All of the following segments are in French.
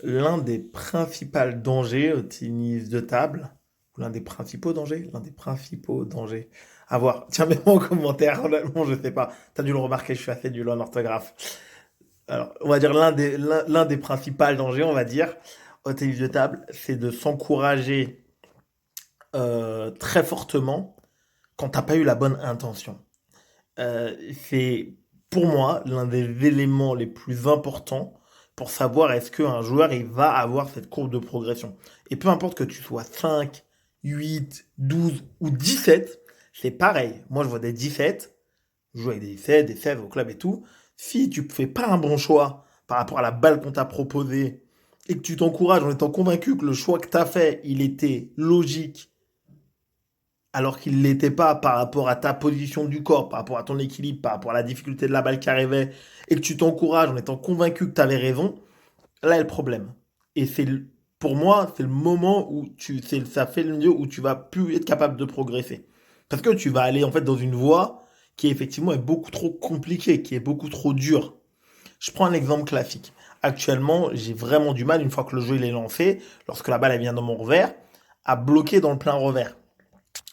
L'un des principaux dangers au tennis de table, ou l'un des principaux dangers à voir. Tiens, mets-moi en commentaire, honnêtement, je sais pas. T'as dû le remarquer, je suis assez nul en orthographe. Alors, on va dire l'un des principaux dangers, on va dire, au tennis de table, c'est de s'encourager très fortement quand t'as pas eu la bonne intention. C'est pour moi l'un des éléments les plus importants pour savoir est-ce qu'un joueur il va avoir cette courbe de progression. Et peu importe que tu sois 5, 8, 12 ou 17, c'est pareil. Moi je vois des 17, je joue avec des 17, des 16 au club et tout. Si tu fais pas un bon choix par rapport à la balle qu'on t'a proposée et que tu t'encourages en étant convaincu que le choix que tu as fait, il était logique alors qu'il ne l'était pas par rapport à ta position du corps, par rapport à ton équilibre, par rapport à la difficulté de la balle qui arrivait, et que tu t'encourages en étant convaincu que tu avais raison, là est le problème. Et pour moi, c'est le moment où ça fait le lieu où tu vas plus être capable de progresser. Parce que tu vas aller en fait dans une voie qui effectivement est beaucoup trop compliquée, qui est beaucoup trop dure. Je prends un exemple classique. Actuellement, j'ai vraiment du mal, une fois que le jeu il est lancé, lorsque la balle elle vient dans mon revers, à bloquer dans le plein revers.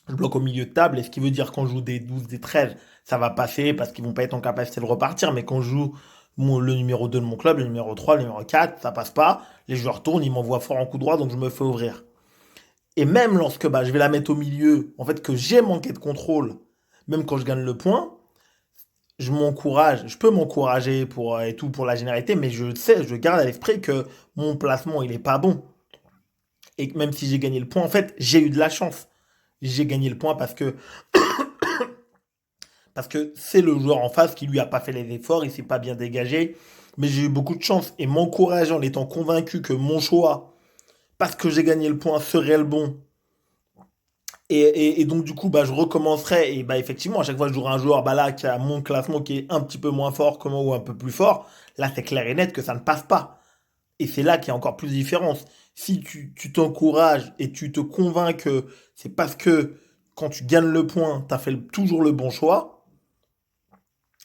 Je bloque au milieu de table, et ce qui veut dire quand je joue des 12, des 13, ça va passer parce qu'ils vont pas être en capacité de repartir. Mais quand je joue le numéro 2 de mon club, le numéro 3, le numéro 4, ça passe pas. Les joueurs tournent, ils m'envoient fort en coup droit, donc je me fais ouvrir. Et même lorsque je vais la mettre au milieu, en fait, que j'ai manqué de contrôle, même quand je gagne le point, je m'encourage, je peux m'encourager et tout pour la généralité, mais je sais, je garde à l'esprit que mon placement, il est pas bon. Et que même si j'ai gagné le point, en fait, j'ai eu de la chance. J'ai gagné le point parce que c'est le joueur en face qui lui a pas fait les efforts, il s'est pas bien dégagé, mais j'ai eu beaucoup de chance et m'encourager en étant convaincu que mon choix, parce que j'ai gagné le point, serait le bon. Et donc du coup, je recommencerai et effectivement, à chaque fois que je jouerai un joueur là qui a mon classement qui est un petit peu moins fort que moi ou un peu plus fort, là c'est clair et net que ça ne passe pas. Et c'est là qu'il y a encore plus de différence. Si tu t'encourages et tu te convaincs que c'est parce que quand tu gagnes le point, tu as fait toujours le bon choix,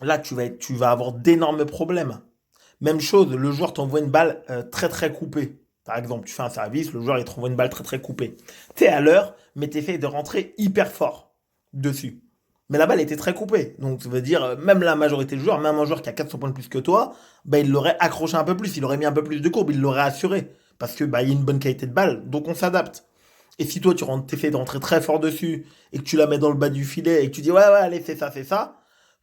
là, tu vas avoir d'énormes problèmes. Même chose, le joueur t'envoie une balle très très coupée. Par exemple, tu fais un service, le joueur il t'envoie une balle très très coupée. T'es à l'heure, mais t'essayes de rentrer hyper fort dessus. Mais la balle était très coupée. Donc ça veut dire, même la majorité des joueurs, même un joueur qui a 400 points de plus que toi, il l'aurait accroché un peu plus, il aurait mis un peu plus de courbe, il l'aurait assuré. Parce que il y a une bonne qualité de balle, donc on s'adapte. Et si toi t'essaies de rentrer très fort dessus et que tu la mets dans le bas du filet et que tu dis ouais ouais allez c'est ça,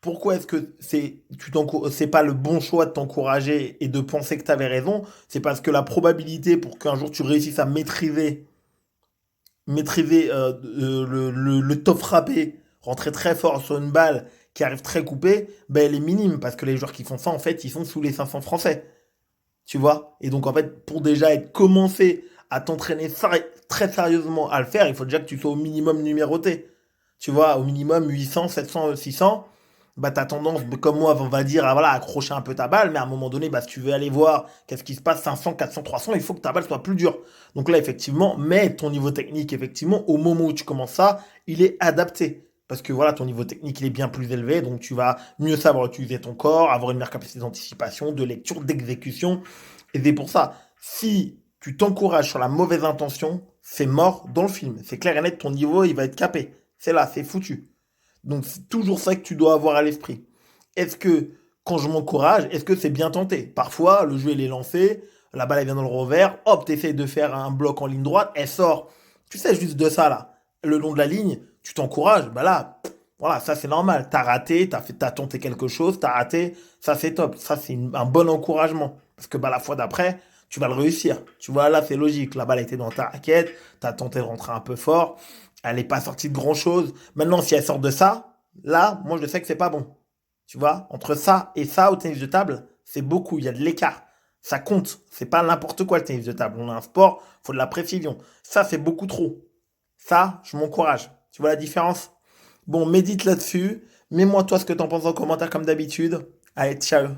pourquoi est-ce que c'est pas le bon choix de t'encourager et de penser que tu avais raison? C'est parce que la probabilité pour qu'un jour tu réussisses à maîtriser le top frappé, rentrer très fort sur une balle qui arrive très coupée, elle est minime parce que les joueurs qui font ça en fait ils sont sous les 500 français, tu vois? Et donc en fait pour déjà être commencé à t'entraîner très sérieusement à le faire, il faut déjà que tu sois au minimum numéroté. Tu vois, au minimum 800, 700, 600, t'as tendance, comme moi, on va dire, à voilà, accrocher un peu ta balle, mais à un moment donné, si tu veux aller voir qu'est-ce qui se passe, 500, 400, 300, il faut que ta balle soit plus dure. Donc là, effectivement, mais ton niveau technique, effectivement, au moment où tu commences ça, il est adapté. Parce que voilà, ton niveau technique, il est bien plus élevé, donc tu vas mieux savoir utiliser ton corps, avoir une meilleure capacité d'anticipation, de lecture, d'exécution. Et c'est pour ça, si tu t'encourages sur la mauvaise intention, c'est mort dans le film. C'est clair et net, ton niveau, il va être capé. C'est là, c'est foutu. Donc c'est toujours ça que tu dois avoir à l'esprit. Est-ce que quand je m'encourage, est-ce que c'est bien tenté? Parfois, le jeu il est lancé, la balle elle vient dans le revers, hop, t'essayes de faire un bloc en ligne droite, elle sort. Tu sais juste de ça là, le long de la ligne, tu t'encourages, là, voilà, ça c'est normal. T'as raté, t'as tenté quelque chose, t'as raté, ça c'est top. Ça c'est un bon encouragement. Parce que la fois d'après, tu vas le réussir. Tu vois, là c'est logique. La balle était dans ta raquette, t'as tenté de rentrer un peu fort, elle n'est pas sortie de grand chose. Maintenant, si elle sort de ça, là, moi je sais que c'est pas bon. Tu vois, entre ça et ça au tennis de table, c'est beaucoup, il y a de l'écart. Ça compte, c'est pas n'importe quoi le tennis de table. On a un sport, faut de la précision. Ça, c'est beaucoup trop. Ça, je m'encourage. Tu vois la différence? Bon, médite là-dessus. Mets-moi toi ce que t'en penses en commentaire comme d'habitude. Allez, ciao.